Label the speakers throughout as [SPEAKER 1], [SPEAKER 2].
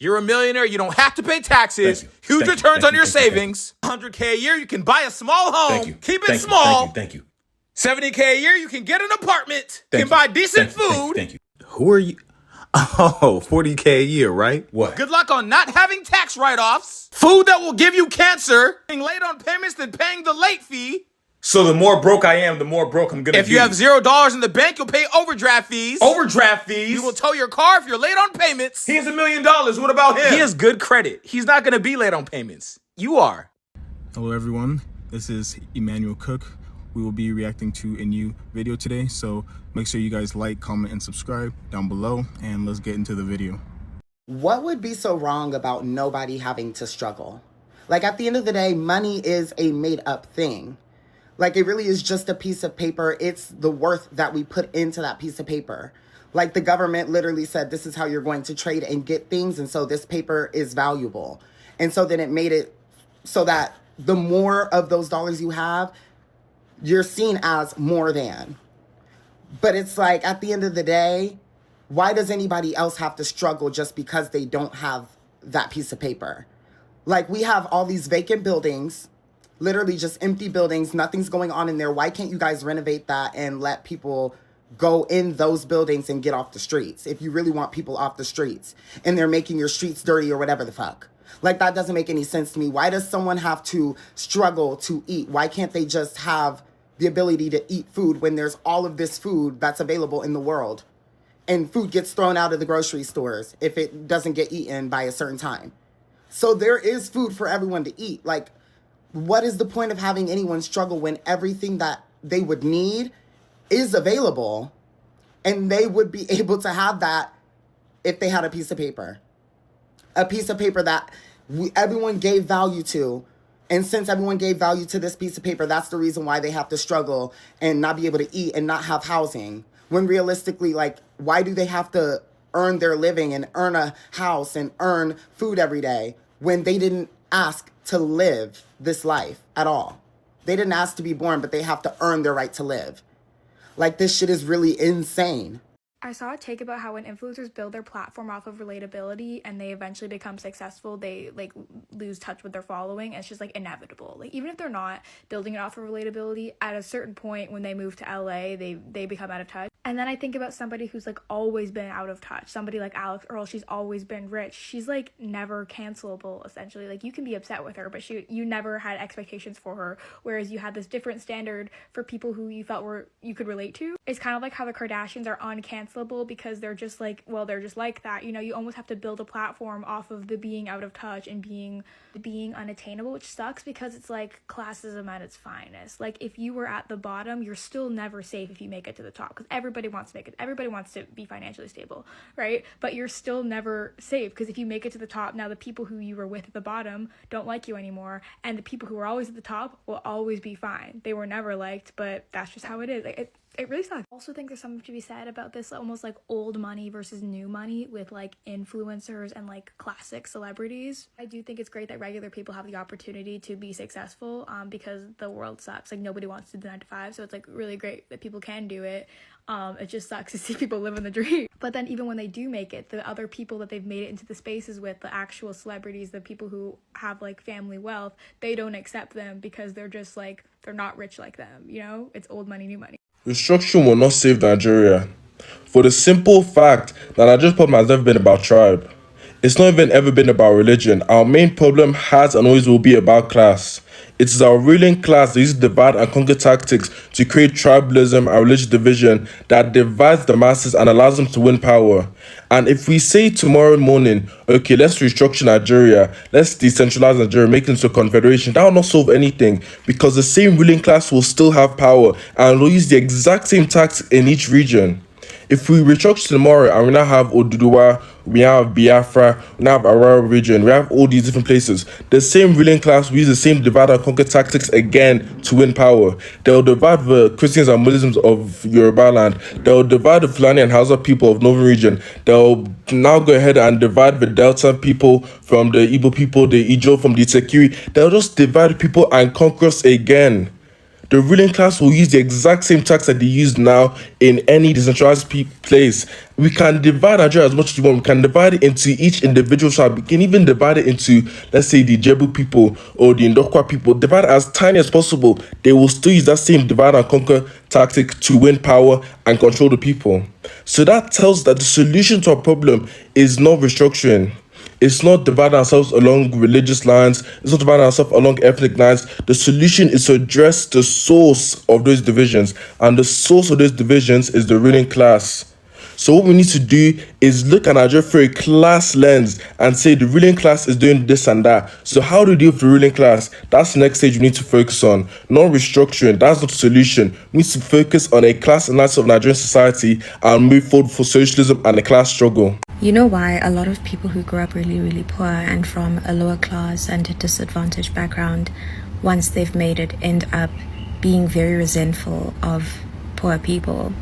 [SPEAKER 1] You're a millionaire. You don't have to pay taxes. Huge returns on your savings. 100K a year, you can buy a small home. Keep it small.
[SPEAKER 2] Thank you.
[SPEAKER 1] 70K a year, you can get an apartment. Can buy decent food.
[SPEAKER 2] Thank you.
[SPEAKER 3] Who are you? Oh, 40K a year, right?
[SPEAKER 2] What?
[SPEAKER 1] Good luck on not having tax write-offs. Food that will give you cancer. Being late on payments than paying the late fee.
[SPEAKER 2] So the more broke I am, the more broke I'm gonna be.
[SPEAKER 1] If you have $0 in the bank, you'll pay overdraft fees.
[SPEAKER 2] Overdraft fees?
[SPEAKER 1] You will tow your car if you're late on payments.
[SPEAKER 2] He has $1 million. What about him?
[SPEAKER 1] He has good credit. He's not going to be late on payments. You are.
[SPEAKER 4] Hello everyone, this is Emmanuel Cook. We will be reacting to a new video today, so make sure you guys like, comment, and subscribe down below, and let's get into the video.
[SPEAKER 5] What would be so wrong about nobody having to struggle? Like, at the end of the day, money is a made-up thing. Like, it really is just a piece of paper. It's the worth that we put into that piece of paper. Like, the government literally said, this is how you're going to trade and get things, and so this paper is valuable. And so then it made it so that the more of those dollars you have, you're seen as more than. But it's like, at the end of the day, why does anybody else have to struggle just because they don't have that piece of paper? Like, we have all these vacant buildings, literally just empty buildings, nothing's going on in there. Why can't you guys renovate that and let people go in those buildings and get off the streets if you really want people off the streets and they're making your streets dirty or whatever the fuck? Like, that doesn't make any sense to me. Why does someone have to struggle to eat? Why can't they just have the ability to eat food when there's all of this food that's available in the world? And food gets thrown out of the grocery stores if it doesn't get eaten by a certain time. So there is food for everyone to eat. Like, what is the point of having anyone struggle when everything that they would need is available, and they would be able to have that if they had a piece of paper? A piece of paper that everyone gave value to. And since everyone gave value to this piece of paper, that's the reason why they have to struggle and not be able to eat and not have housing. When realistically, like, why do they have to earn their living and earn a house and earn food every day when they didn't ask to live this life at all? They didn't ask to be born, but they have to earn their right to live. Like, this shit is really insane.
[SPEAKER 6] I saw a take about how when influencers build their platform off of relatability and they eventually become successful, they like lose touch with their following. And it's just like inevitable. Like, even if they're not building it off of relatability, at a certain point when they move to LA, they become out of touch. And then I think about somebody who's like always been out of touch. Somebody like Alex Earl, she's always been rich. She's like never cancelable, essentially. Like, you can be upset with her, but you never had expectations for her. Whereas you had this different standard for people who you felt you could relate to. It's kind of like how the Kardashians are uncancelable because they're just like, well, they're just like that. You know, you almost have to build a platform off of the being out of touch and being unattainable, which sucks because it's like classism at its finest. Like, if you were at the bottom, you're still never safe if you make it to the top, because everybody wants to make it. Everybody wants to be financially stable, right? But you're still never safe because if you make it to the top, now the people who you were with at the bottom don't like you anymore, and the people who are always at the top will always be fine. They were never liked, but that's just how it is. It really sucks. I also think there's something to be said about this almost like old money versus new money with like influencers and like classic celebrities. I do think it's great that regular people have the opportunity to be successful because the world sucks. Like, nobody wants to do 9 to 5, so it's like really great that people can do it. It just sucks to see people living the dream. But then even when they do make it, the other people that they've made it into the spaces with, the actual celebrities, the people who have like family wealth, they don't accept them because they're just like, they're not rich like them, you know? It's old money, new money.
[SPEAKER 7] Restructuring will not save Nigeria, for the simple fact that Nigeria's problem has never been about tribe. It's not even ever been about religion. Our main problem has and always will be about class. It is our ruling class that uses divide and conquer tactics to create tribalism and religious division that divides the masses and allows them to win power. And if we say tomorrow morning, okay, let's restructure Nigeria, let's decentralize Nigeria, make it into a confederation, that will not solve anything, because the same ruling class will still have power and will use the exact same tactics in each region. If we restructure tomorrow and we now have Oduduwa, we have Biafra, we now have Aurora region, we have all these different places, the same ruling class will use the same divide and conquer tactics again to win power. They'll divide the Christians and Muslims of Yoruba land. They'll divide the Fulani and Hausa people of Northern region. They'll now go ahead and divide the Delta people from the Igbo people, the Ijo from the Itsekiri. They'll just divide people and conquer us again. the ruling class will use the exact same tax that they use now in any decentralized place. We can divide Nigeria as much as we want. We can divide it into each individual tribe. We can even divide it into, let's say, the Jebu people or the Ndokwa people. Divide it as tiny as possible. They will still use that same divide and conquer tactic to win power and control the people. So that tells that the solution to our problem is not restructuring. It's not dividing ourselves along religious lines. It's not dividing ourselves along ethnic lines. The solution is to address the source of those divisions. And the source of those divisions is the ruling class. So what we need to do is look at Nigeria through a class lens and say the ruling class is doing this and that. So how do we deal with the ruling class? That's the next stage we need to focus on. Not restructuring. That's not the solution. We need to focus on a class analysis of Nigerian society and move forward for socialism and the class struggle.
[SPEAKER 8] You know why a lot of people who grew up really, really poor and from a lower class and a disadvantaged background, once they've made it, end up being very resentful of poor people?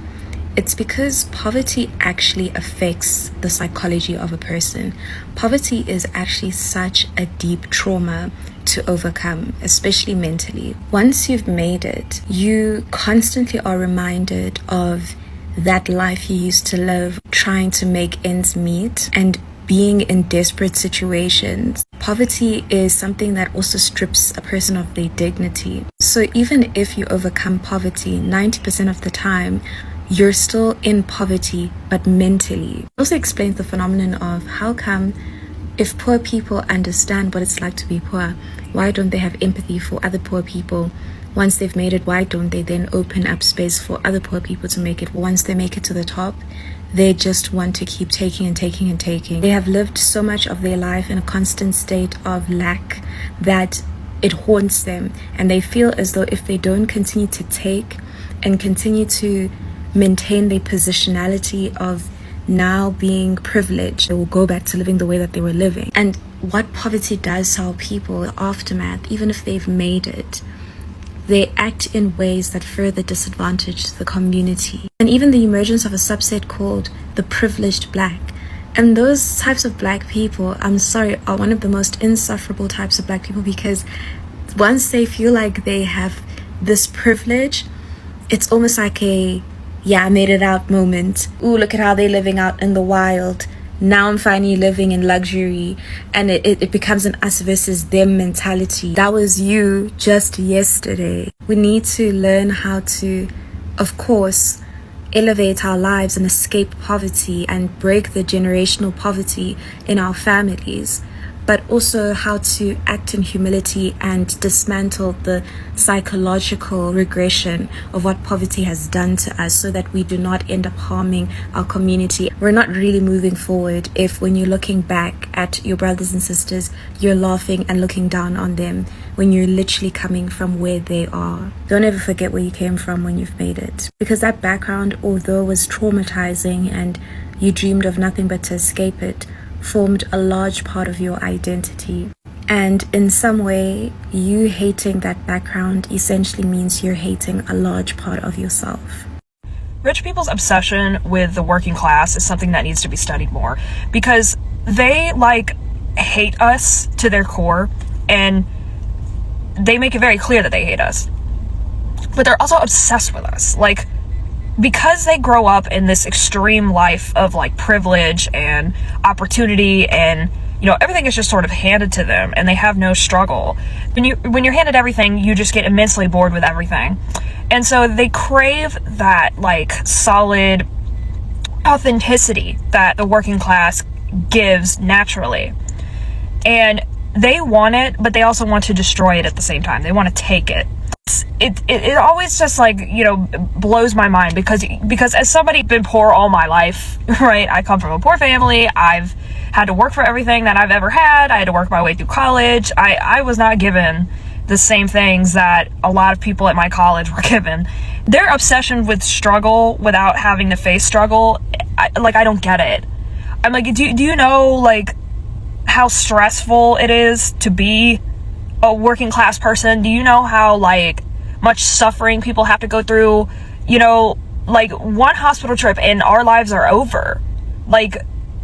[SPEAKER 8] It's because poverty actually affects the psychology of a person. Poverty is actually such a deep trauma to overcome, especially mentally. Once you've made it, you constantly are reminded of that life you used to live, trying to make ends meet and being in desperate situations. Poverty is something that also strips a person of their dignity. So even if you overcome poverty, 90% of the time, you're still in poverty, but mentally. It also explains the phenomenon of how come if poor people understand what it's like to be poor, why don't they have empathy for other poor people? Once they've made it, why don't they then open up space for other poor people to make it? Once they make it to the top, they just want to keep taking and taking and taking. They have lived so much of their life in a constant state of lack that it haunts them. And they feel as though if they don't continue to take and continue to maintain their positionality of now being privileged, they will go back to living the way that they were living. And what poverty does to our people, the aftermath, even if they've made it, they act in ways that further disadvantage the community. And even the emergence of a subset called the privileged black. And those types of black people, I'm sorry, are one of the most insufferable types of black people, because once they feel like they have this privilege, it's almost like a I made it out moment. Ooh, look at how they're living out in the wild. Now I'm finally living in luxury. And it becomes an us versus them mentality. That was you just yesterday. We need to learn how to, of course, elevate our lives and escape poverty and break the generational poverty in our families, but also how to act in humility and dismantle the psychological regression of what poverty has done to us so that we do not end up harming our community. We're not really moving forward if when you're looking back at your brothers and sisters, you're laughing and looking down on them when you're literally coming from where they are. Don't ever forget where you came from when you've made it. Because that background, although was traumatizing and you dreamed of nothing but to escape it, formed a large part of your identity. And in some way, you hating that background essentially means you're hating a large part of yourself.
[SPEAKER 9] Rich people's obsession with the working class is something that needs to be studied more, because they hate us to their core, and they make it very clear that they hate us. But they're also obsessed with us. Because they grow up in this extreme life of privilege and opportunity, and everything is just sort of handed to them and they have no struggle. When you're handed everything, you just get immensely bored with everything. And so they crave that solid authenticity that the working class gives naturally. And they want it, but they also want to destroy it at the same time. They want to take it. It always just blows my mind because as somebody been poor all my life, right? I come from a poor family. I've had to work for everything that I've ever had. I had to work my way through college. I was not given the same things that a lot of people at my college were given. Their obsession with struggle without having to face struggle, I don't get it. I'm do you know how stressful it is to be a working class person? Do you know how much suffering people have to go through? One hospital trip and our lives are over.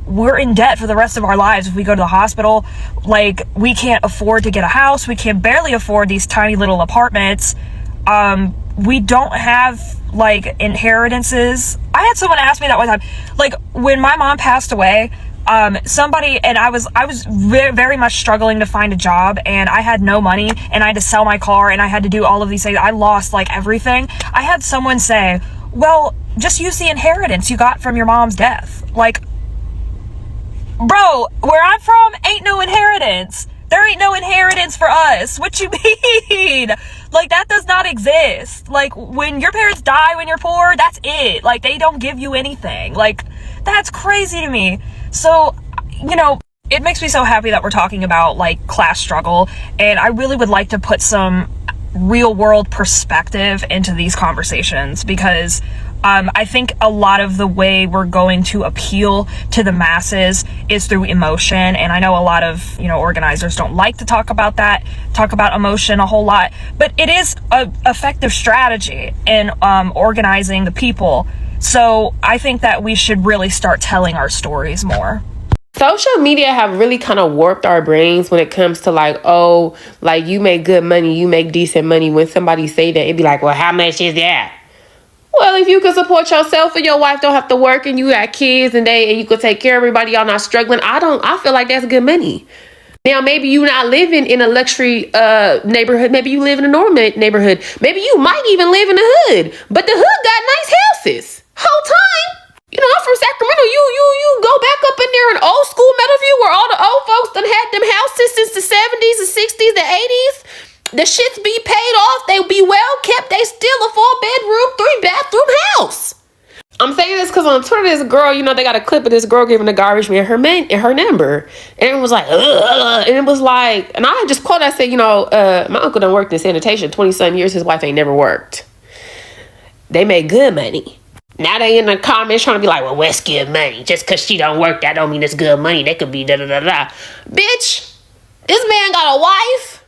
[SPEAKER 9] We're in debt for the rest of our lives if we go to the hospital. We can't afford to get a house. We can barely afford these tiny little apartments. we don't have like inheritances. I had someone ask me that one time, like when my mom passed away, somebody, and I was very much struggling to find a job, and I had no money, and I had to sell my car, and I had to do all of these things. I lost like everything. I had someone say, well, just use the inheritance you got from your mom's death. Like, bro, where I'm from ain't no inheritance. There ain't no inheritance for us. What you mean? Like, that does not exist. Like, when your parents die when you're poor, that's it. Like, they don't give you anything. Like, that's crazy to me. So, you know, it makes me so happy that we're talking about, like, class struggle. And I really would like to put some real world perspective into these conversations, because I think a lot of the way we're going to appeal to the masses is through emotion. And I know a lot of, you know, organizers don't like to talk about emotion a whole lot, but it is an effective strategy in organizing the people. So I think that we should really start telling our stories more.
[SPEAKER 10] Social media have really kind of warped our brains when it comes to like, oh, like you make good money, you make decent money. When somebody say that, it'd be like, well, how much is that? Well, if you can support yourself and your wife don't have to work and you got kids and you could take care of everybody, y'all not struggling, I feel like that's good money. Now, maybe you not living in a luxury neighborhood. Maybe you live in a normal neighborhood. Maybe you might even live in the hood, but the hood got nice houses. Whole time. You know, I'm from Sacramento. You go back up in there in old school Meadowview where all the old folks done had them houses since the 70s, the 60s, the 80s. The shits be paid off. They be well kept. They still a 4-bedroom, 3-bathroom house. I'm saying this because on Twitter, this girl, you know, they got a clip of this girl giving the garbage man her number. And it was like, and it was like, and I just quote, I said, you know, my uncle done worked in sanitation 20-some years. His wife ain't never worked. They made good money. Now they in the comments trying to be like, well, West give money. Just because she don't work, that don't mean it's good money. They could be da-da-da-da. Bitch, this man got a wife.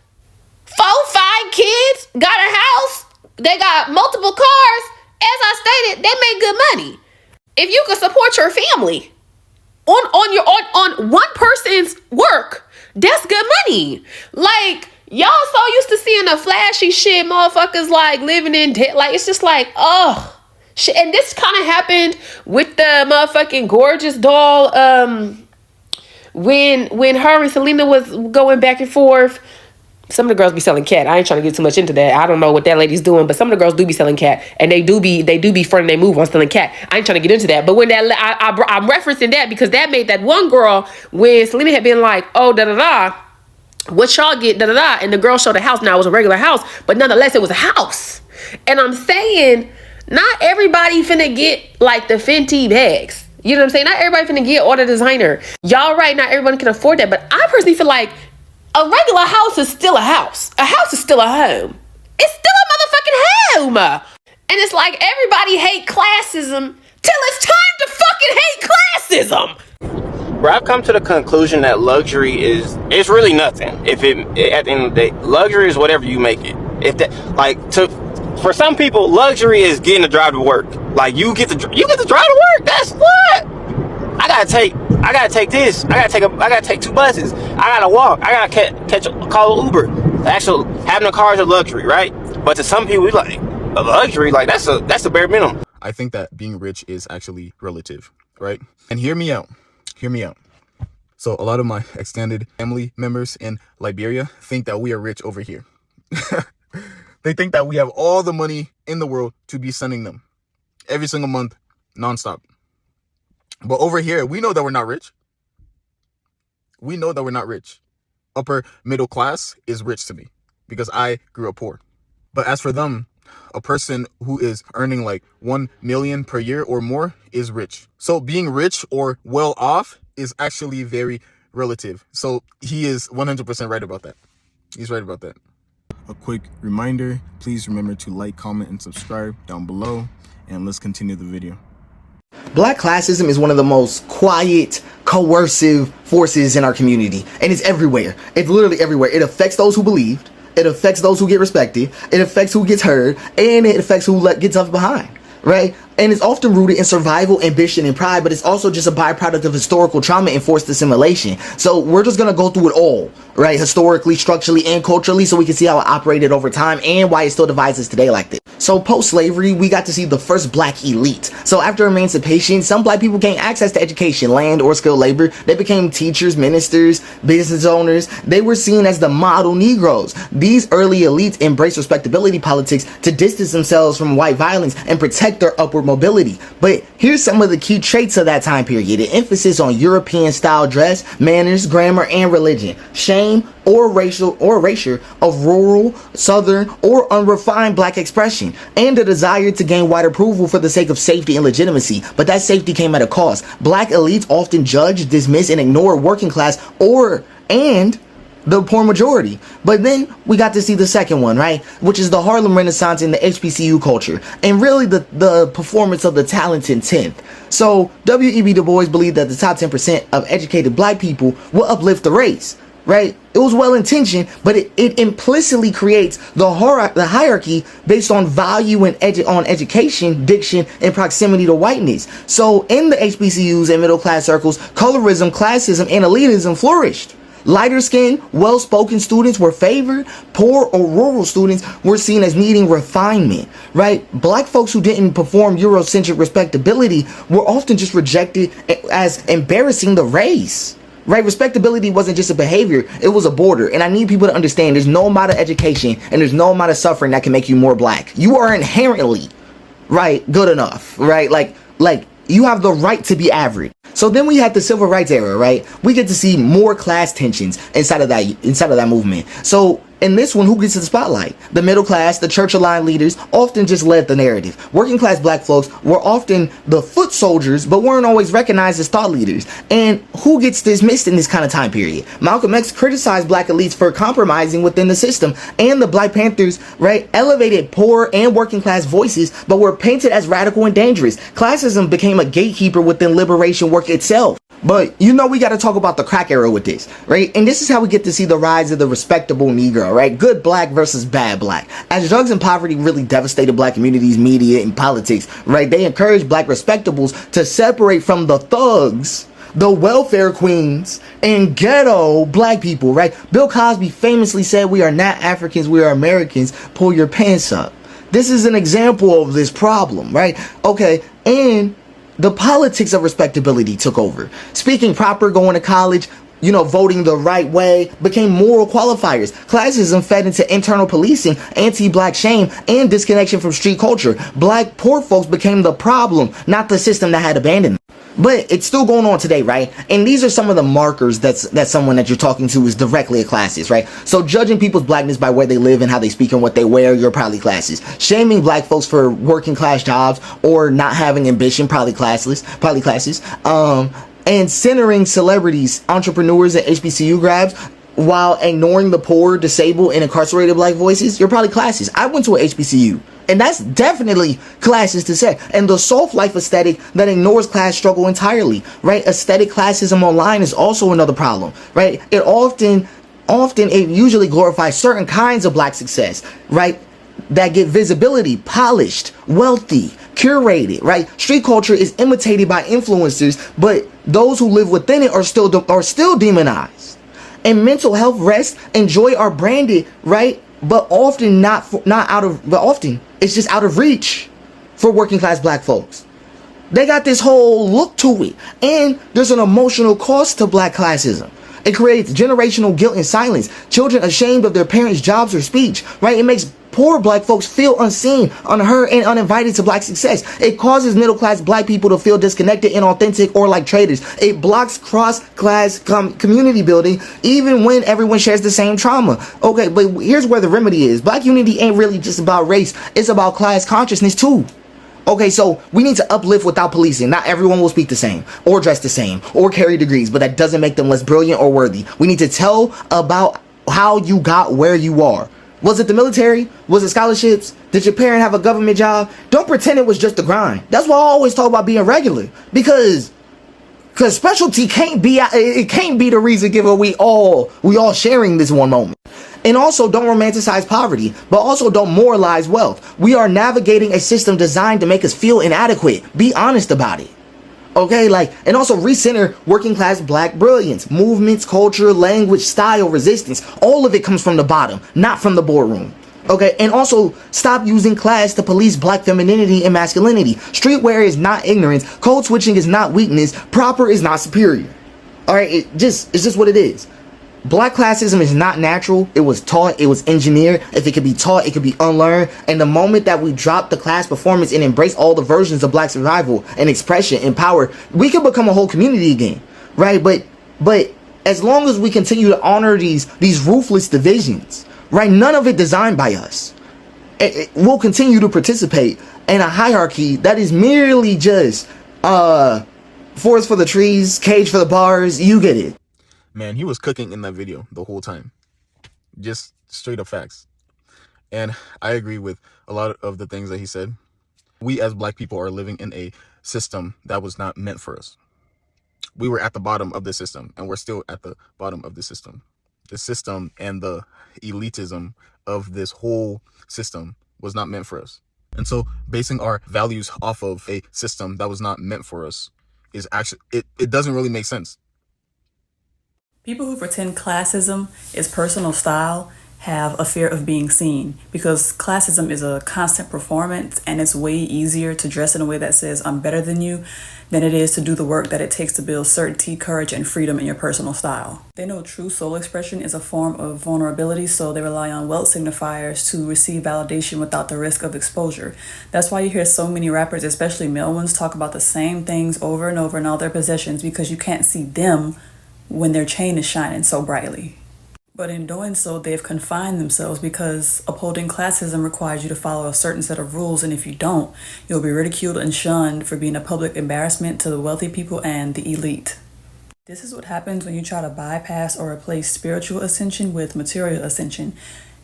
[SPEAKER 10] 4, 5 kids, got a house, they got multiple cars. As I stated, they make good money. If you can support your family on one person's work, that's good money. Like, y'all so used to seeing the flashy shit, motherfuckers like living in debt. Like, it's just like, oh shit. And this kind of happened with the motherfucking Gorgeous doll. When her and Selena was going back and forth. Some of the girls be selling cat. I ain't trying to get too much into that. I don't know what that lady's doing, but some of the girls do be selling cat, and they do be fronting they move on selling cat. I ain't trying to get into that, but when that I'm referencing that because that made that one girl when Selena had been like, oh da da da, what y'all get da da da, and the girl showed a house. Now it was a regular house, but nonetheless it was a house. And I'm saying not everybody finna get like the Fenty bags. You know what I'm saying? Not everybody finna get all the designer. Y'all right? Not everyone can afford that, but I personally feel like a regular house is still a house. A house is still a home. It's still a motherfucking home. And it's like everybody hate classism till it's time to fucking hate classism.
[SPEAKER 11] Bro, I've come to the conclusion that luxury is really nothing. If it at the end of the day, luxury is whatever you make it. If that for some people, luxury is getting to drive to work. Like you get to drive to work. That's what I gotta take this. I gotta take 2 buses. I gotta walk. I gotta call an Uber. Actually, having a car is a luxury, right? But to some people, like a luxury, like that's a bare minimum.
[SPEAKER 4] I think that being rich is actually relative, right? And hear me out. So a lot of my extended family members in Liberia think that we are rich over here. They think that we have all the money in the world to be sending them every single month, nonstop. But over here, we know that we're not rich. We know that we're not rich. Upper middle class is rich to me because I grew up poor. But as for them, a person who is earning like 1 million per year or more is rich. So being rich or well off is actually very relative. So he is 100% right about that. He's right about that. A quick reminder, please remember to like, comment, and subscribe down below. And let's continue the video.
[SPEAKER 12] Black classism is one of the most quiet, coercive forces in our community. And it's everywhere. It's literally everywhere. It affects those who believed. It affects those who get respected. It affects who gets heard. And it affects who gets left behind. Right? And it's often rooted in survival, ambition, and pride, but it's also just a byproduct of historical trauma and forced assimilation. So we're just going to go through it all, right? Historically, structurally, and culturally, so we can see how it operated over time and why it still divides us today like this. So post-slavery, we got to see the first black elite. So after emancipation, some black people gained access to education, land, or skilled labor. They became teachers, ministers, business owners. They were seen as the model Negroes. These early elites embraced respectability politics to distance themselves from white violence and protect their upward mobility. But here's some of the key traits of that time period: an emphasis on European style dress, manners, grammar, and religion, shame or racial or erasure of rural, southern, or unrefined black expression, and a desire to gain white approval for the sake of safety and legitimacy. But that safety came at a cost. Black elites often judge, dismiss, and ignore working class and the poor majority. But then we got to see the second one, right? Which is the Harlem Renaissance and the HBCU culture, and really the performance of the talented 10th. So W.E.B. Du Bois believed that the top 10% of educated black people will uplift the race, right? It was well intentioned, but it implicitly creates the hierarchy based on value and on education, diction, and proximity to whiteness. So in the HBCUs and middle class circles, colorism, classism, and elitism flourished. Lighter skinned, well-spoken students were favored. Poor or rural students were seen as needing refinement, right? Black folks who didn't perform Eurocentric respectability were often just rejected as embarrassing the race, right? Respectability wasn't just a behavior, it was a border. And I need people to understand there's no amount of education and there's no amount of suffering that can make you more black. You are inherently, right, good enough, right? Like you have the right to be average. So then we had the civil rights era, right? We get to see more class tensions inside of that movement. So in this one, who gets the spotlight? The middle class, the church-aligned leaders often just led the narrative. Working class black folks were often the foot soldiers, but weren't always recognized as thought leaders. And who gets dismissed in this kind of time period? Malcolm X criticized black elites for compromising within the system, and the Black Panthers, right, elevated poor and working class voices, but were painted as radical and dangerous. Classism became a gatekeeper within liberation work itself. But you know we got to talk about the crack era with this, right? And this is how we get to see the rise of the respectable Negro, right? Good black versus bad black. As drugs and poverty really devastated black communities, media, and politics, right? They encouraged black respectables to separate from the thugs, the welfare queens, and ghetto black people, right? Bill Cosby famously said, "We are not Africans, we are Americans. Pull your pants up." This is an example of this problem, right? Okay, and the politics of respectability took over. Speaking proper, going to college, voting the right way became moral qualifiers. Classism fed into internal policing, anti-black shame, and disconnection from street culture. Black poor folks became the problem, not the system that had abandoned them. But it's still going on today, right? And these are some of the markers that someone that you're talking to is directly a classist, right? So judging people's blackness by where they live and how they speak and what they wear, you're probably classist. Shaming black folks for working class jobs or not having ambition, probably classist. And centering celebrities, entrepreneurs, and HBCU grads while ignoring the poor, disabled, and incarcerated black voices, you're probably classist. I went to a HBCU. And that's definitely classist to say. And the soft life aesthetic that ignores class struggle entirely, right? Aesthetic classism online is also another problem, right? It usually glorifies certain kinds of black success, right? That get visibility, polished, wealthy, curated, right? Street culture is imitated by influencers, but those who live within it are still demonized. And mental health rest and joy are branded, right? But often it's just out of reach for working class black folks. They got this whole look to it. And there's an emotional cost to black classism. It creates generational guilt and silence. Children ashamed of their parents' jobs or speech, right? It makes poor black folks feel unseen, unheard, and uninvited to black success. It causes middle-class black people to feel disconnected, inauthentic, or like traitors. It blocks cross-class community building, even when everyone shares the same trauma. Okay, but here's where the remedy is. Black unity ain't really just about race. It's about class consciousness, too. Okay, so we need to uplift without policing. Not everyone will speak the same, or dress the same, or carry degrees, but that doesn't make them less brilliant or worthy. We need to tell about how you got where you are. Was it the military? Was it scholarships? Did your parent have a government job? Don't pretend it was just the grind. That's why I always talk about being regular. Because Because specialty can't be the reason given we all sharing this one moment. And also don't romanticize poverty, but also don't moralize wealth. We are navigating a system designed to make us feel inadequate. Be honest about it. Okay, and also recenter working class black brilliance, movements, culture, language, style, resistance. All of it comes from the bottom, not from the boardroom. Okay, and also stop using class to police black femininity and masculinity. Streetwear is not ignorance. Code switching is not weakness. Proper is not superior. All right, it's just what it is. Black classism is not natural. It was taught. It was engineered. If it could be taught, it could be unlearned. And the moment that we drop the class performance and embrace all the versions of black survival and expression and power, we can become a whole community again, right? But as long as we continue to honor these ruthless divisions, right? None of it designed by us. We'll continue to participate in a hierarchy that is merely just forest for the trees, cage for the bars. You get it.
[SPEAKER 4] Man, he was cooking in that video the whole time. Just straight up facts. And I agree with a lot of the things that he said. We as black people are living in a system that was not meant for us. We were at the bottom of the system, and we're still at the bottom of the system. The system and the elitism of this whole system was not meant for us. And so basing our values off of a system that was not meant for us is actually, it doesn't really make sense.
[SPEAKER 13] People who pretend classism is personal style have a fear of being seen, because classism is a constant performance, and it's way easier to dress in a way that says I'm better than you than it is to do the work that it takes to build certainty, courage, and freedom in your personal style. They know true soul expression is a form of vulnerability, so they rely on wealth signifiers to receive validation without the risk of exposure. That's why you hear so many rappers, especially male ones, talk about the same things over and over in all their possessions, because you can't see them when their chain is shining so brightly. But in doing so, they've confined themselves, because upholding classism requires you to follow a certain set of rules, and if you don't, you'll be ridiculed and shunned for being a public embarrassment to the wealthy people and the elite. This is what happens when you try to bypass or replace spiritual ascension with material ascension.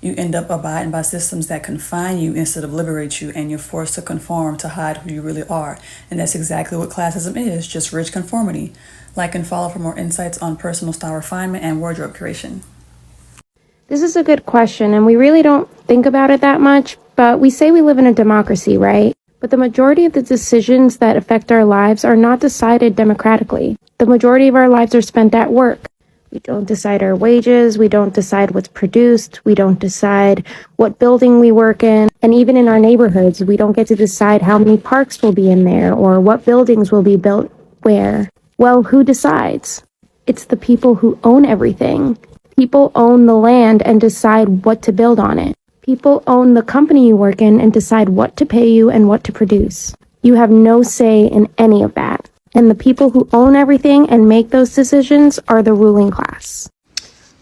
[SPEAKER 13] You end up abiding by systems that confine you instead of liberate you, and you're forced to conform to hide who you really are. And that's exactly what classism is, just rich conformity. Like and follow for more insights on personal style refinement and wardrobe curation.
[SPEAKER 8] This is a good question, and we really don't think about it that much, but we say we live in a democracy, right? But the majority of the decisions that affect our lives are not decided democratically. The majority of our lives are spent at work. We don't decide our wages, we don't decide what's produced, we don't decide what building we work in, and even in our neighborhoods, we don't get to decide how many parks will be in there or what buildings will be built where. Well, who decides? It's the people who own everything. People own the land and decide what to build on it. People own the company you work in and decide what to pay you and what to produce. You have no say in any of that. And the people who own everything and make those decisions are the ruling class.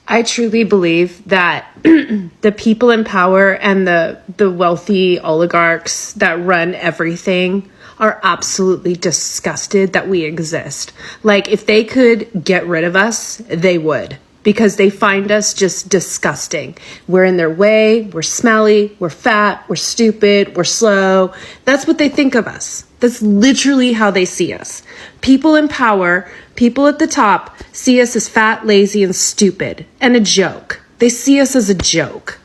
[SPEAKER 10] I truly believe that the people in power and the wealthy oligarchs that run everything are absolutely disgusted that we exist. Like, if they could get rid of us, they would, because they find us just disgusting. We're in their way, we're smelly, we're fat, we're stupid, we're slow. That's what they think of us. That's literally how they see us. People in power, people at the top, see us as fat, lazy, and stupid, and a joke. They see us as a joke.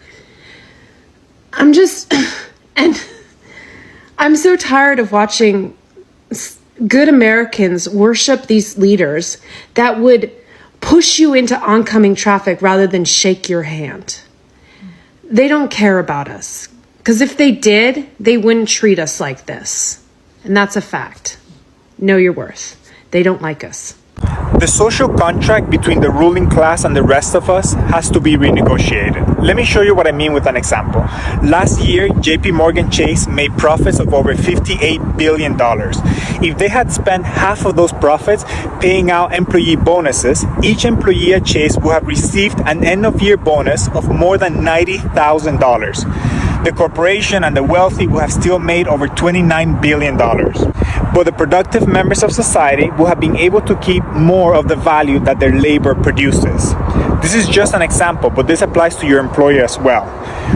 [SPEAKER 10] I'm so tired of watching good Americans worship these leaders that would push you into oncoming traffic rather than shake your hand. They don't care about us, because if they did, they wouldn't treat us like this. And that's a fact. Know your worth. They don't like us.
[SPEAKER 14] The social contract between the ruling class and the rest of us has to be renegotiated. Let me show you what I mean with an example. Last year, JP Morgan Chase made profits of over $58 billion. If they had spent half of those profits paying out employee bonuses, each employee at Chase would have received an end-of-year bonus of more than $90,000. The corporation and the wealthy would have still made over $29 billion. But the productive members of society will have been able to keep more of the value that their labor produces. This is just an example, but this applies to your employer as well.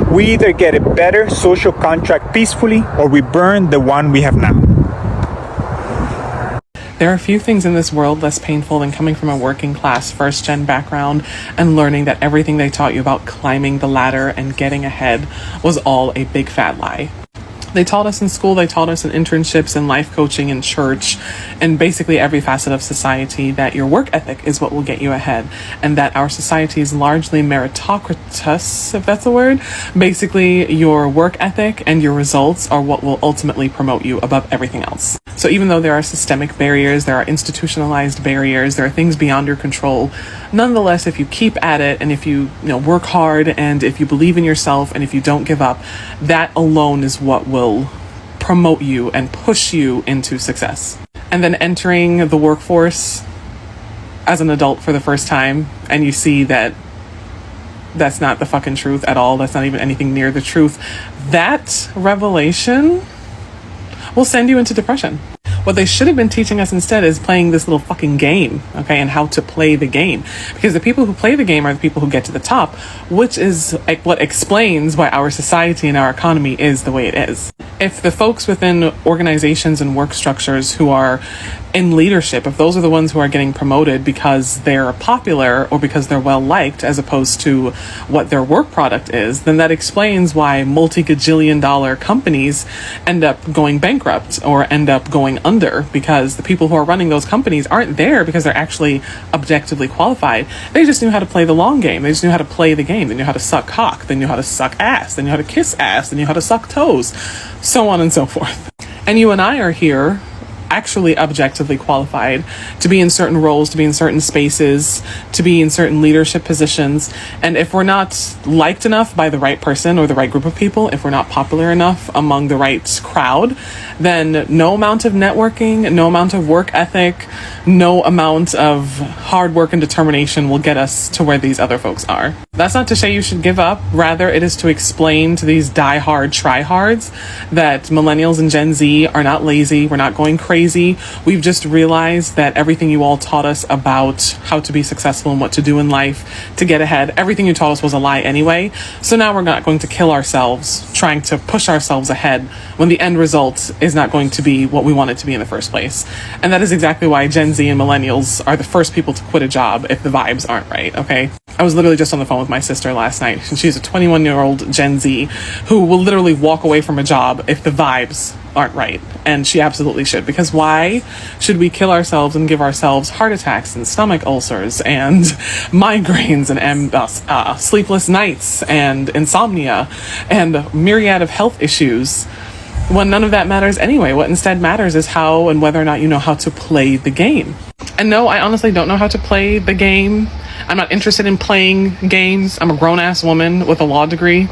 [SPEAKER 14] We either get a better social contract peacefully, or we burn the one we have now.
[SPEAKER 15] There are few things in this world less painful than coming from a working class first gen background and learning that everything they taught you about climbing the ladder and getting ahead was all a big fat lie. They taught us in school, they taught us in internships and life coaching in church and basically every facet of society that your work ethic is what will get you ahead, and that our society is largely meritocracy, if that's a word. Basically, your work ethic and your results are what will ultimately promote you above everything else. So even though there are systemic barriers, there are institutionalized barriers, there are things beyond your control, nonetheless, if you keep at it and if you work hard and if you believe in yourself and if you don't give up, that alone is what will promote you and push you into success. And then entering the workforce as an adult for the first time and you see that that's not the fucking truth at all, that's not even anything near the truth, that revelation will send you into depression. What they should have been teaching us instead is playing this little fucking game, okay, and how to play the game. Because the people who play the game are the people who get to the top, which is like what explains why our society and our economy is the way it is. If the folks within organizations and work structures who are in leadership, if those are the ones who are getting promoted because they're popular or because they're well liked as opposed to what their work product is, then that explains why multi-gajillion dollar companies end up going bankrupt or end up going under, because the people who are running those companies aren't there because they're actually objectively qualified. They just knew how to play the long game. They just knew how to play the game. They knew how to suck cock. They knew how to suck ass. They knew how to kiss ass. They knew how to suck toes, so on and so forth. And you and I are here actually objectively qualified to be in certain roles, to be in certain spaces, to be in certain leadership positions. And if we're not liked enough by the right person or the right group of people, if we're not popular enough among the right crowd, then no amount of networking, no amount of work ethic, no amount of hard work and determination will get us to where these other folks are. That's not to say you should give up. Rather, it is to explain to these die-hard tryhards that millennials and Gen Z are not lazy. We're not going crazy. We've just realized that everything you all taught us about how to be successful and what to do in life to get ahead, everything you taught us was a lie anyway. So now we're not going to kill ourselves trying to push ourselves ahead when the end result is not going to be what we want it to be in the first place. And that is exactly why Gen Z and millennials are the first people to quit a job if the vibes aren't right, okay? I was literally just on the phone with my sister last night, and she's a 21-year-old Gen Z who will literally walk away from a job if the vibes aren't right. And she absolutely should, because why should we kill ourselves and give ourselves heart attacks and stomach ulcers and migraines and sleepless nights and insomnia and myriad of health issues when none of that matters anyway? What instead matters is how and whether or not you know how to play the game. And no, I honestly don't know how to play the game. I'm not interested in playing games. I'm a grown-ass woman with a law degree.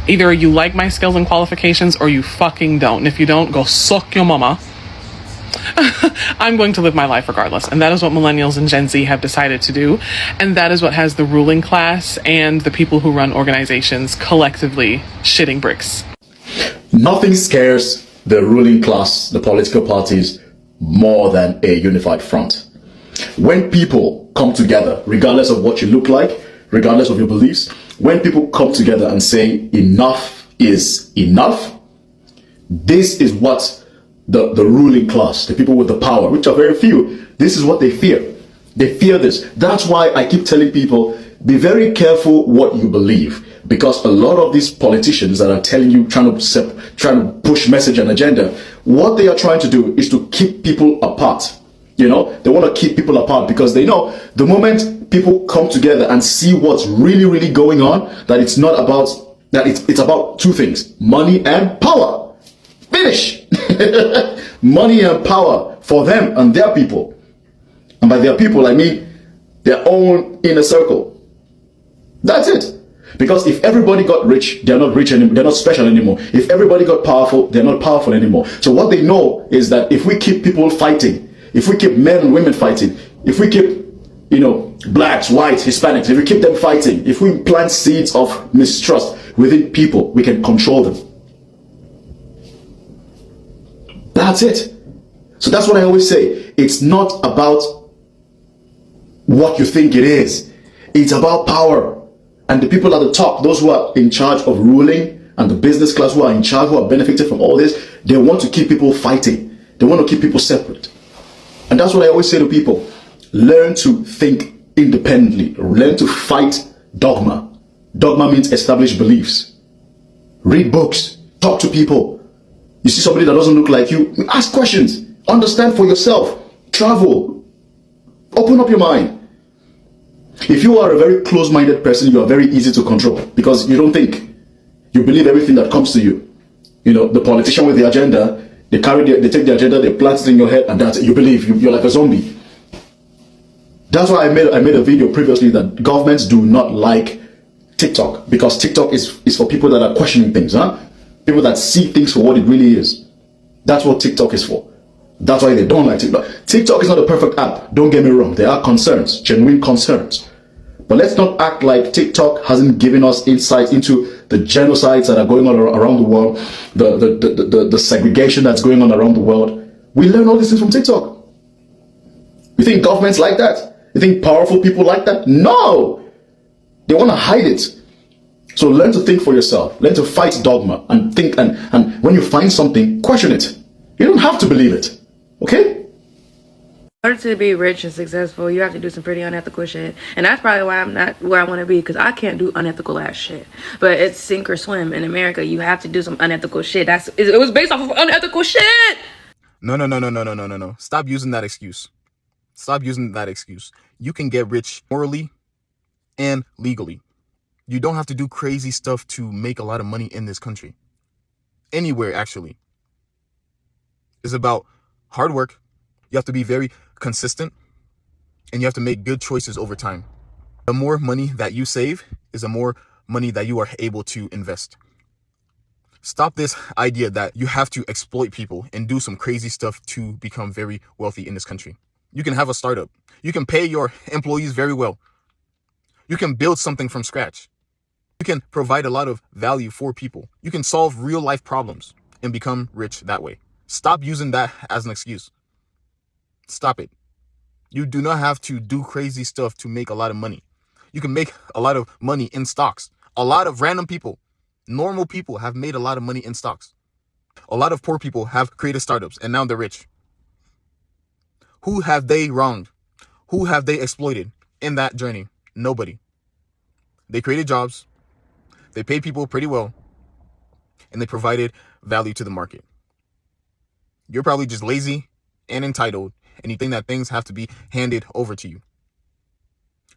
[SPEAKER 15] Either you like my skills and qualifications or you fucking don't. And if you don't, go suck your mama. I'm going to live my life regardless. And that is what millennials and Gen Z have decided to do. And that is what has the ruling class and the people who run organizations collectively shitting bricks.
[SPEAKER 16] Nothing scares the ruling class, the political parties, more than a unified front. When people come together, regardless of what you look like, regardless of your beliefs, when people come together and say enough is enough, this is what the ruling class, the people with the power, which are very few, this is what they fear. They fear this. That's why I keep telling people, be very careful what you believe, because a lot of these politicians that are telling you, trying to push message and agenda, what they are trying to do is to keep people apart. You know, they want to keep people apart because they know the moment people come together and see what's really, really going on, that it's not about, that it's about two things: money and power. Finish. Money and power for them and their people. And by their people, I mean their own inner circle. That's it. Because if everybody got rich, they're not rich anymore, they're not special anymore. If everybody got powerful, they're not powerful anymore. So what they know is that if we keep people fighting, if we keep men and women fighting, if we keep, blacks, whites, Hispanics, if we keep them fighting, if we plant seeds of mistrust within people, we can control them. That's it. So that's what I always say. It's not about what you think it is. It's about power. And the people at the top, those who are in charge of ruling, and the business class who are in charge, who are benefiting from all this, they want to keep people fighting. They want to keep people separate. And And that's what I always say to people. Learn to think independently. Learn to fight dogma. Dogma means established beliefs. Read books. Talk to people. You see somebody that doesn't look like you, ask questions. Understand for yourself. Travel. Open up your mind. If you are a very close-minded person, you are very easy to control because you don't think. You believe everything that comes to you. You know, the politician with the agenda, they take the agenda, they plant it in your head, and that's it. You believe. You're like a zombie. That's why I made a video previously that governments do not like TikTok, because TikTok is for people that are questioning things, huh? People that see things for what it really is. That's what TikTok is for. That's why they don't like TikTok. TikTok is not a perfect app. Don't get me wrong. There are concerns, genuine concerns. But let's not act like TikTok hasn't given us insight into the genocides that are going on around the world, the segregation that's going on around the world. We learn all these things from TikTok. You think governments like that? You think powerful people like that? No! They want to hide it. So learn to think for yourself. Learn to fight dogma and think, and when you find something, question it. You don't have to believe it. Okay?
[SPEAKER 10] In order to be rich and successful, you have to do some pretty unethical shit. And that's probably why I'm not where I want to be, because I can't do unethical ass shit. But it's sink or swim. In America, you have to do some unethical shit. It was based off of unethical shit!
[SPEAKER 4] No. Stop using that excuse. Stop using that excuse. You can get rich morally and legally. You don't have to do crazy stuff to make a lot of money in this country. Anywhere, actually. It's about hard work. You have to be very consistent, and you have to make good choices over time. The more money that you save is the more money that you are able to invest. Stop this idea that you have to exploit people and do some crazy stuff to become very wealthy in this country. You can have a startup. You can pay your employees very well. You can build something from scratch. You can provide a lot of value for people. You can solve real life problems and become rich that way. Stop using that as an excuse. Stop it. You do not have to do crazy stuff to make a lot of money. You can make a lot of money in stocks. A lot of random people, normal people, have made a lot of money in stocks. A lot of poor people have created startups and now they're rich. Who have they wronged? Who have they exploited in that journey? Nobody. They created jobs. They paid people pretty well. And they provided value to the market. You're probably just lazy and entitled, and you think that things have to be handed over to you.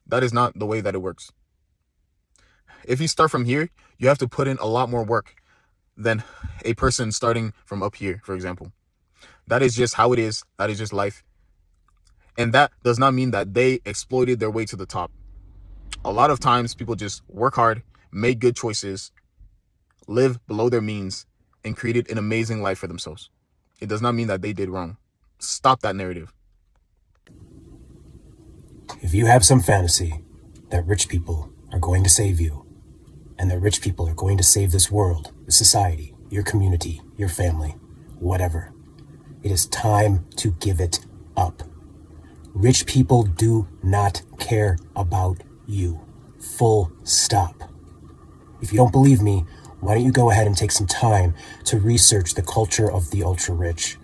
[SPEAKER 4] That is not the way that it works. If you start from here, you have to put in a lot more work than a person starting from up here, for example. That is just how it is. That is just life. And that does not mean that they exploited their way to the top. A lot of times people just work hard, make good choices, live below their means, and created an amazing life for themselves. It does not mean that they did wrong. Stop that narrative.
[SPEAKER 17] If you have some fantasy that rich people are going to save you, and that rich people are going to save this world, the society, your community, your family, whatever, it is time to give it up. Rich people do not care about you. Full stop. If you don't believe me, why don't you go ahead and take some time to research the culture of the ultra-rich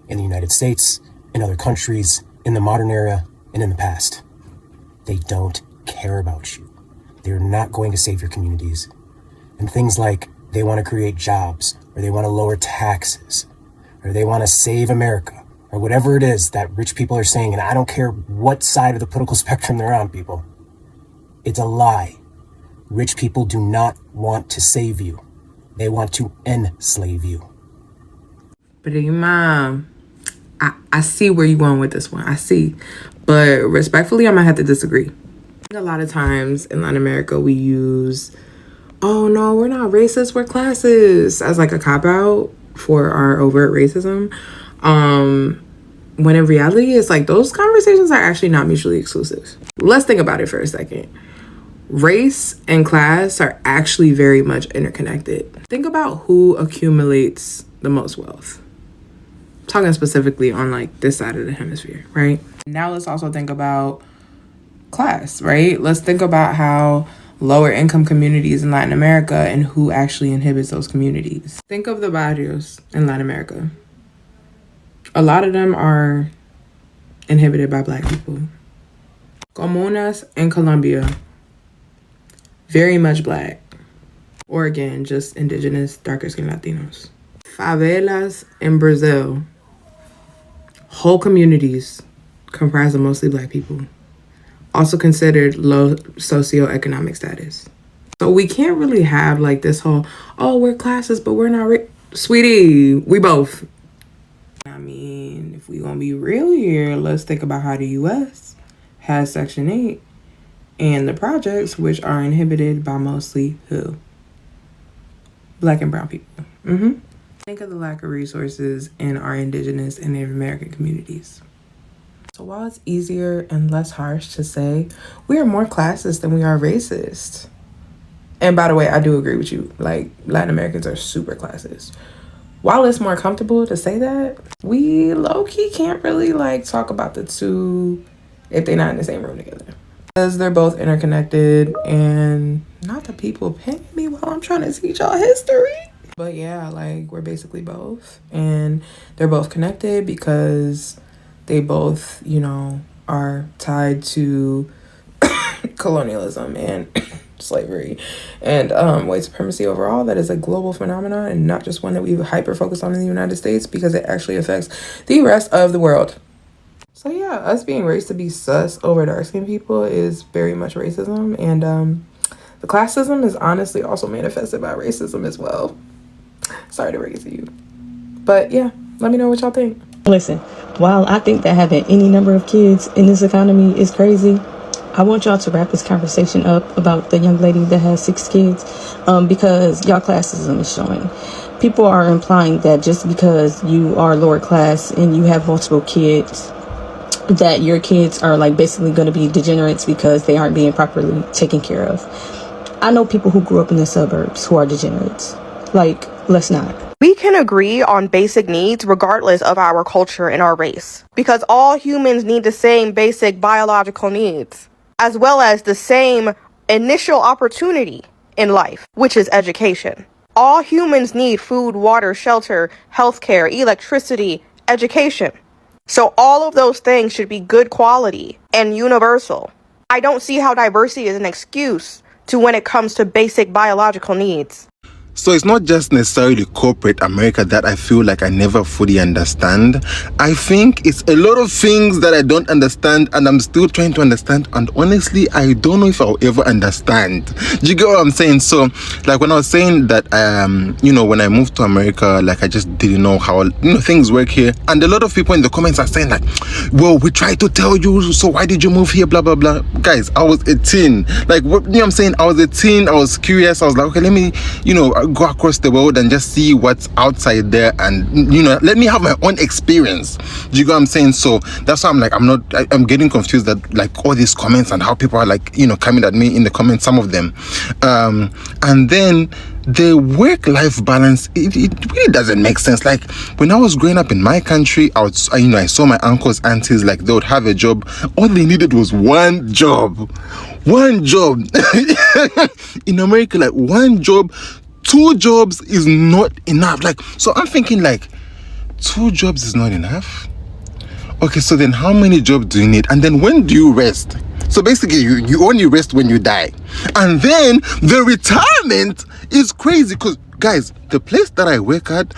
[SPEAKER 17] in the United States, in other countries, in the modern era, and in the past. They don't care about you. They're not going to save your communities. And things like they want to create jobs, or they want to lower taxes, or they want to save America, or whatever it is that rich people are saying, and I don't care what side of the political spectrum they're on, people. It's a lie. Rich people do not want to save you. They want to enslave you.
[SPEAKER 18] But Mom, I see where you're going with this one. I see. But respectfully, I might have to disagree. A lot of times in Latin America, we use, oh no, we're not racist, we're classist, as like a cop-out for our overt racism. When in reality, it's like those conversations are actually not mutually exclusive. Let's think about it for a second. Race and class are actually very much interconnected. Think about who accumulates the most wealth. I'm talking specifically on like this side of the hemisphere, right? Now let's also think about class, right? Let's think about how lower income communities in Latin America and who actually inhibits those communities. Think of the barrios in Latin America. A lot of them are inhibited by black people. Comunas in Colombia, very much black. Or again, just indigenous, darker skinned Latinos. Favelas in Brazil, whole communities comprised of mostly black people. Also considered low socioeconomic status. So we can't really have like this whole, oh, we're classist, but we're not sweetie, we both. I mean, if we gonna be real here, let's think about how the U.S. has Section 8 and the projects, which are inhibited by mostly who? Black and brown people. Think of the lack of resources in our indigenous and Native American communities. So while it's easier and less harsh to say, we are more classist than we are racist. And by the way, I do agree with you. Like, Latin Americans are super classist. While it's more comfortable to say that, we low-key can't really like talk about the two if they're not in the same room together. Because they're both interconnected, and not the people paying me while I'm trying to teach y'all history. But yeah, like, we're basically both. And they're both connected because they both, you know, are tied to colonialism and slavery and white supremacy overall. That is a global phenomenon and not just one that we hyper focus on in the United States, because it actually affects the rest of the world. So yeah, us being raised to be sus over dark-skinned people is very much racism, and the classism is honestly also manifested by racism as well. Sorry to break it to you, but yeah, let me know what y'all think.
[SPEAKER 19] Listen, while I think that having any number of kids in this economy is crazy, I want y'all to wrap this conversation up about the young lady that has 6 kids, because y'all classism is showing. People are implying that just because you are lower class and you have multiple kids, that your kids are like basically going to be degenerates because they aren't being properly taken care of. I know people who grew up in the suburbs who are degenerates. Like, let's not.
[SPEAKER 20] We can agree on basic needs regardless of our culture and our race, because all humans need the same basic biological needs, as well as the same initial opportunity in life, which is education. All humans need food, water, shelter, healthcare, electricity, education. So all of those things should be good quality and universal. I don't see how diversity is an excuse to when it comes to basic biological needs.
[SPEAKER 4] So it's not just necessarily corporate America that I feel like I never fully understand. I think it's a lot of things that I don't understand and I'm still trying to understand, and honestly, I don't know if I'll ever understand. Do you get what I'm saying? So, like when I was saying that, you know, when I moved to America, like I just didn't know how, you know, things work here. And a lot of people in the comments are saying like, well, we tried to tell you, so why did you move here, blah, blah, blah. Guys, I was 18. Like, what, you know what I'm saying? I was 18, I was curious. I was like, okay, let me, you know, go across the world and just see what's outside there, and you know, let me have my own experience. Do you get what I'm saying? So that's why I'm like, I'm getting confused that like all these comments and how people are like, you know, coming at me in the comments, some of them, and then the work-life balance, it really doesn't make sense. Like when I was growing up in my country, I saw my uncles, aunties, like they would have a job. All they needed was one job. In America, like one job, 2 jobs is not enough. Like, so I'm thinking like 2 jobs is not enough. Okay, so then how many jobs do you need? And then when do you rest? So basically you only rest when you die. And then the retirement is crazy, because guys, the place that I work at,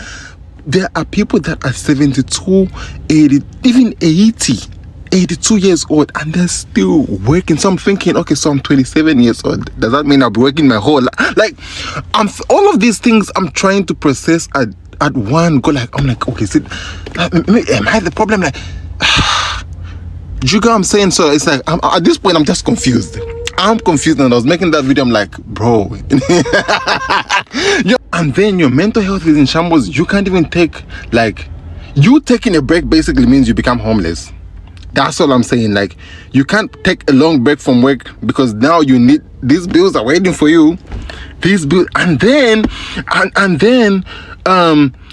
[SPEAKER 4] there are people that are 72, 80, even 82 years old, and they're still working. So I'm thinking, okay, so I'm 27 years old. Does that mean I'll be working my whole life? Like, all of these things I'm trying to process at one go. Like, I'm like, okay, am I the problem? Like, do you get what I'm saying? So it's like, at this point, I'm just confused. I'm confused, and I was making that video, I'm like, bro. And then your mental health is in shambles. You can't even take, like, you taking a break basically means you become homeless. That's all I'm saying. Like, you can't take a long break from work because now you need, these bills are waiting for you. These bills, and then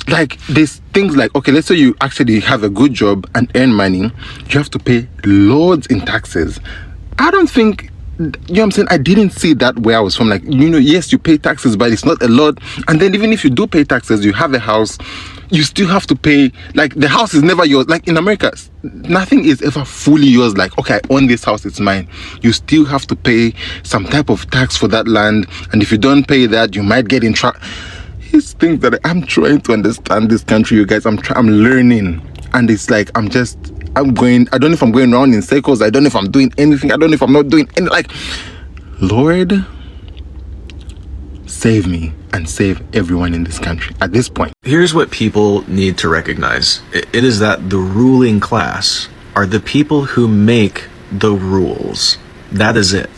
[SPEAKER 4] like there's things like, okay, let's say you actually have a good job and earn money, you have to pay loads in taxes. I don't think, you know what I'm saying, I didn't see that where I was from. Like, you know, yes, you pay taxes, but it's not a lot. And then even if you do pay taxes, you have a house, you still have to pay. Like, the house is never yours. Like in America, nothing is ever fully yours. Like, okay, I own this house, it's mine. You still have to pay some type of tax for that land, and if you don't pay that, you might get in trouble. It's things that I'm trying to understand this country, you guys. I'm learning, and it's like I'm going. I don't know if I'm going around in circles. I don't know if I'm doing anything. I don't know if I'm not doing any. Like, Lord, save me and save everyone in this country at this point.
[SPEAKER 21] Here's what people need to recognize. It is that the ruling class are the people who make the rules. That is it.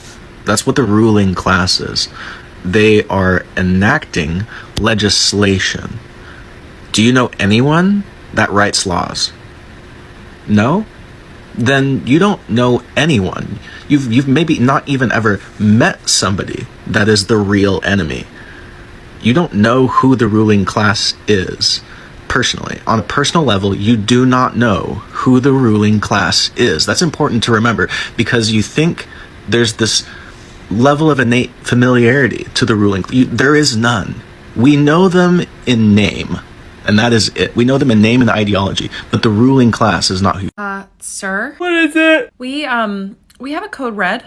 [SPEAKER 21] That's what the ruling class is. They are enacting legislation. Do you know anyone that writes laws? No? Then you don't know anyone. You've maybe not even ever met somebody that is the real enemy. You don't know who the ruling class is personally. On a personal level, you do not know who the ruling class is. That's important to remember, because you think there's this level of innate familiarity to the ruling. There is none. We know them in name, and that is it. We know them in name and ideology, but the ruling class is not who.
[SPEAKER 9] Sir?
[SPEAKER 15] What is it?
[SPEAKER 9] We have a code red.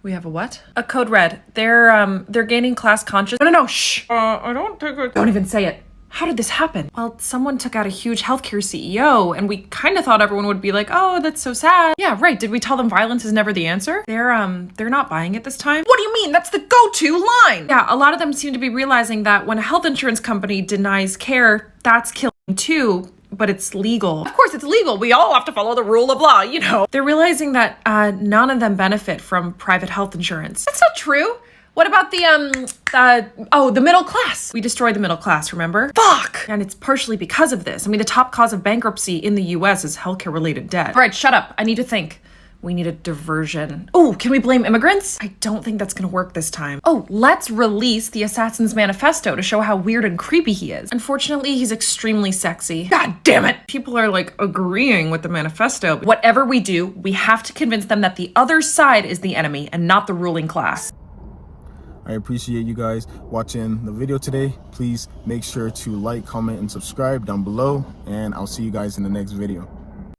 [SPEAKER 9] We have a what? A code red. They're gaining class conscious. No, shh.
[SPEAKER 15] I don't think it's...
[SPEAKER 9] Don't even say it. How did this happen? Well, someone took out a huge healthcare CEO, and we kind of thought everyone would be like, oh, that's so sad. Yeah, right. Did we tell them violence is never the answer? They're not buying it this time. What do you mean? That's the go-to line. Yeah, a lot of them seem to be realizing that when a health insurance company denies care, that's killing too. But it's legal. Of course it's legal. We all have to follow the rule of law, you know. They're realizing that none of them benefit from private health insurance. That's not true. What about the middle class? We destroyed the middle class, remember? Fuck! And it's partially because of this. I mean, the top cause of bankruptcy in the US is healthcare related debt. All right, shut up. I need to think. We need a diversion. Oh, can we blame immigrants? I don't think that's gonna work this time. Oh, let's release the Assassin's Manifesto to show how weird and creepy he is. Unfortunately, he's extremely sexy. God damn it! People are like agreeing with the manifesto. Whatever we do, we have to convince them that the other side is the enemy and not the ruling class.
[SPEAKER 4] I appreciate you guys watching the video today. Please make sure to like, comment, and subscribe down below, and I'll see you guys in the next video.